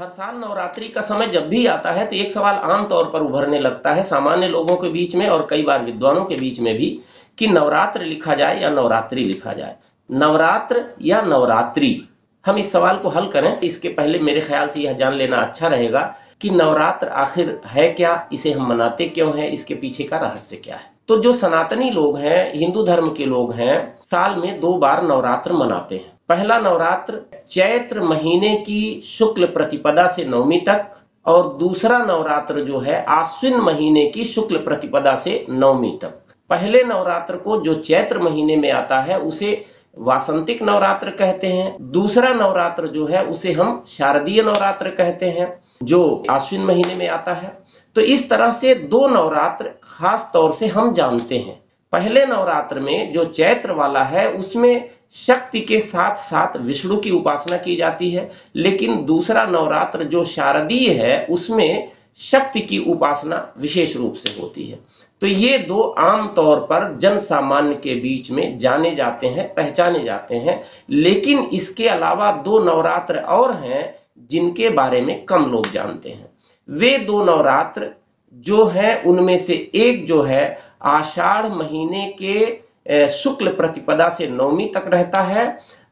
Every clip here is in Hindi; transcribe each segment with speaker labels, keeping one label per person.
Speaker 1: हर साल नवरात्रि का समय जब भी आता है तो एक सवाल आम तौर पर उभरने लगता है सामान्य लोगों के बीच में और कई बार विद्वानों के बीच में भी कि नवरात्र लिखा जाए या नवरात्रि लिखा जाए, नवरात्र या नवरात्रि। हम इस सवाल को हल करें इसके पहले मेरे ख्याल से यह जान लेना अच्छा रहेगा कि नवरात्र आखिर है क्या, इसे हम मनाते क्यों हैं, इसके पीछे का रहस्य क्या है। तो जो सनातनी लोग हैं, हिंदू धर्म के लोग हैं, साल में 2 बार नवरात्र मनाते हैं। पहला नवरात्र चैत्र महीने की शुक्ल प्रतिपदा से नवमी तक और दूसरा नवरात्र जो है आश्विन महीने की शुक्ल प्रतिपदा से नवमी तक। पहले नवरात्र को जो चैत्र महीने में आता है उसे वासंतिक नवरात्र कहते हैं। दूसरा नवरात्र जो है उसे हम शारदीय नवरात्र कहते हैं जो आश्विन महीने में आता है। तो इस तरह से 2 नवरात्र खास तौर से हम जानते हैं। पहले नवरात्र में जो चैत्र वाला है उसमें शक्ति के साथ साथ विष्णु की उपासना की जाती है, लेकिन दूसरा नवरात्र जो शारदीय है उसमें शक्ति की उपासना विशेष रूप से होती है। तो ये 2 आम तौर पर जन सामान्य के बीच में जाने जाते हैं, पहचाने जाते हैं, लेकिन इसके अलावा 2 नवरात्र और हैं जिनके बारे में कम लोग जानते हैं। वे 2 नवरात्र जो हैं उनमें से एक जो है आषाढ़ महीने के शुक्ल प्रतिपदा से नवमी तक रहता है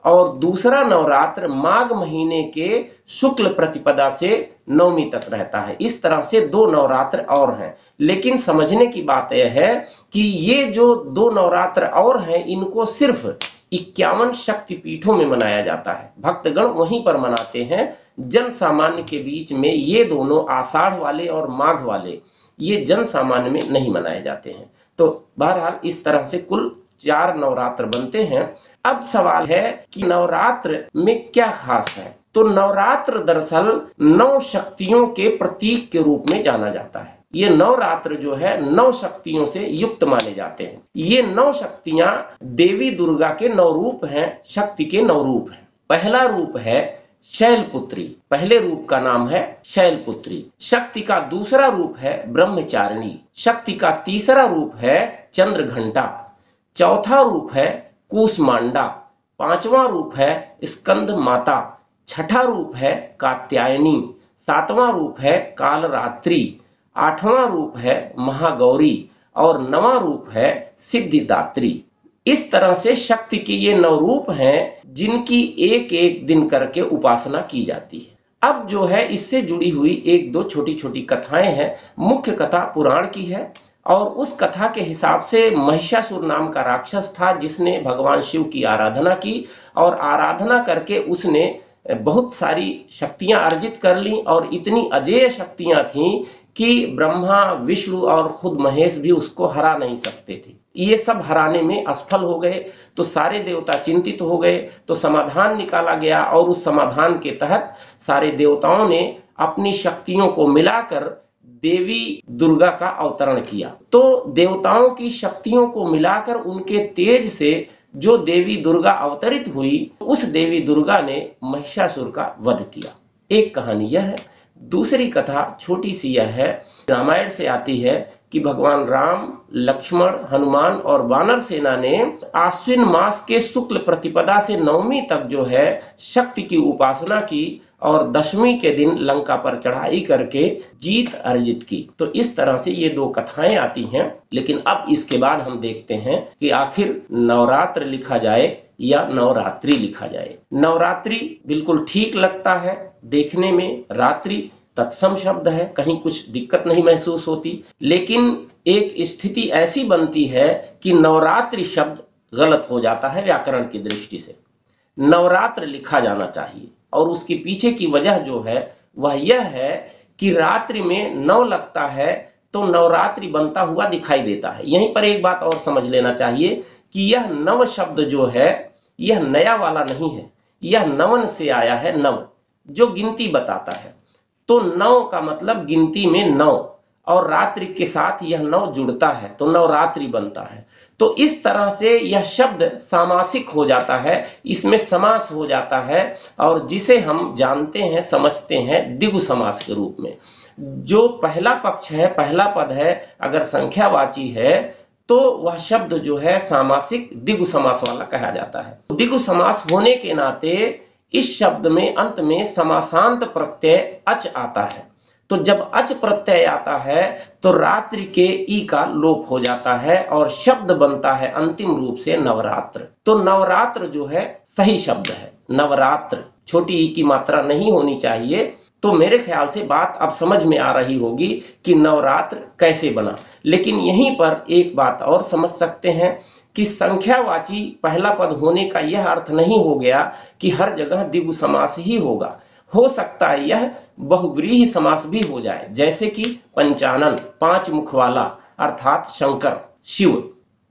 Speaker 1: और दूसरा नवरात्र माघ महीने के शुक्ल प्रतिपदा से नवमी तक रहता है। इस तरह से 2 नवरात्र और हैं, लेकिन समझने की बात यह है कि ये जो 2 नवरात्र और हैं इनको सिर्फ 51 शक्तिपीठों में मनाया जाता है। भक्तगण वहीं पर मनाते हैं। जन सामान्य के बीच में ये दोनों आषाढ़ वाले और माघ वाले ये जन सामान्य में नहीं मनाए जाते हैं। तो बहरहाल इस तरह से कुल 4 नवरात्र बनते हैं। अब सवाल है कि नवरात्र में क्या खास है। तो नवरात्र दरअसल 9 शक्तियों के प्रतीक के रूप में जाना जाता है। ये नवरात्र जो है 9 शक्तियों से युक्त माने जाते हैं। ये 9 शक्तियां देवी दुर्गा के 9 रूप हैं, शक्ति के 9 रूप हैं। पहला रूप है शैलपुत्री, पहले रूप का नाम है शैलपुत्री। शक्ति का दूसरा रूप है ब्रह्मचारिणी। शक्ति का तीसरा रूप है चंद्रघंटा। चौथा रूप है कूष्मांडा। 5वां रूप है स्कंद माता। 6ठा रूप है कात्यायनी। 7वां रूप है कालरात्रि। 8वां रूप है महागौरी और 9वां रूप है सिद्धिदात्री। इस तरह से शक्ति के ये 9 रूप हैं जिनकी एक एक दिन करके उपासना की जाती है। अब जो है इससे जुड़ी हुई 1-2 छोटी छोटी कथाएं हैं। मुख्य कथा पुराण की है और उस कथा के हिसाब से महिषासुर नाम का राक्षस था जिसने भगवान शिव की आराधना की और आराधना करके उसने बहुत सारी शक्तियां अर्जित कर ली और इतनी अजेय शक्तियां थीं कि ब्रह्मा, विष्णु और खुद महेश भी उसको हरा नहीं सकते थे। ये सब हराने में असफल हो गए तो सारे देवता चिंतित हो गए। तो समाधान निकाला गया और उस समाधान के तहत सारे देवताओं ने अपनी शक्तियों को मिलाकर देवी दुर्गा का अवतरण किया। तो देवताओं की शक्तियों को मिलाकर उनके तेज से जो देवी दुर्गा अवतरित हुई, उस देवी दुर्गा ने महिषासुर का वध किया। एक कहानी यह है। दूसरी कथा छोटी सी यह है, रामायण से आती है कि भगवान राम, लक्ष्मण, हनुमान और वानर सेना ने आश्विन मास के शुक्ल प्रतिपदा से नवमी तक जो है शक्ति की उपासना की और दशमी के दिन लंका पर चढ़ाई करके जीत अर्जित की। तो इस तरह से ये 2 कथाएं आती हैं। लेकिन अब इसके बाद हम देखते हैं कि आखिर नवरात्र लिखा जाए या नवरात्रि लिखा जाए। नवरात्रि बिल्कुल ठीक लगता है देखने में, रात्रि तत्सम शब्द है, कहीं कुछ दिक्कत नहीं महसूस होती। लेकिन एक स्थिति ऐसी बनती है कि नवरात्रि शब्द गलत हो जाता है व्याकरण की दृष्टि से। नवरात्र लिखा जाना चाहिए और उसके पीछे की वजह जो है वह यह है कि रात्रि में 9 लगता है तो नवरात्रि बनता हुआ दिखाई देता है। यहीं पर एक बात और समझ लेना चाहिए कि यह नव शब्द जो है यह नया वाला नहीं है, यह नवन से आया है। नव जो गिनती बताता है, तो 9 का मतलब गिनती में 9 और रात्रि के साथ यह 9 जुड़ता है तो नवरात्रि बनता है। तो इस तरह से यह शब्द सामासिक हो जाता है, इसमें समास हो जाता है और जिसे हम जानते हैं, समझते हैं द्विगु समास के रूप में। जो पहला पक्ष है, पहला पद है, अगर संख्यावाची है तो वह शब्द जो है सामासिक द्विगु समास वाला कहा जाता है। द्विगु समास होने के नाते इस शब्द में अंत में समासांत प्रत्यय अच आता है। तो जब अच प्रत्यय आता है तो रात्रि के ई का लोप हो जाता है और शब्द बनता है अंतिम रूप से नवरात्र। तो नवरात्र जो है सही शब्द है, नवरात्र, छोटी ई की मात्रा नहीं होनी चाहिए। तो मेरे ख्याल से बात अब समझ में आ रही होगी कि नवरात्र कैसे बना। लेकिन यहीं पर एक बात और समझ सकते हैं कि संख्यावाची पहला पद होने का यह अर्थ नहीं हो गया कि हर जगह द्विगु समास ही होगा। हो सकता है यह बहुव्रीहि समास भी हो जाए, जैसे कि पंचानन, पांच मुख वाला, अर्थात शंकर, शिव।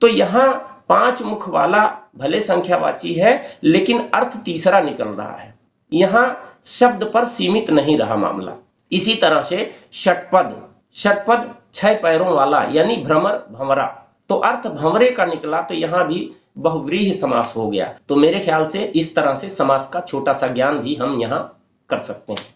Speaker 1: तो यहाँ पांच मुख वाला भले संख्यावाची है लेकिन अर्थ तीसरा निकल रहा है, यहाँ शब्द पर सीमित नहीं रहा मामला। इसी तरह से षटपद, षटपद 6 पैरों वाला यानी भ्रमर, भंवरा, तो अर्थ भंवरे का निकला, तो यहाँ भी बहुव्रीहि समास हो गया। तो मेरे ख्याल से इस तरह से समास का छोटा सा ज्ञान भी हम यहाँ कर सकते हैं।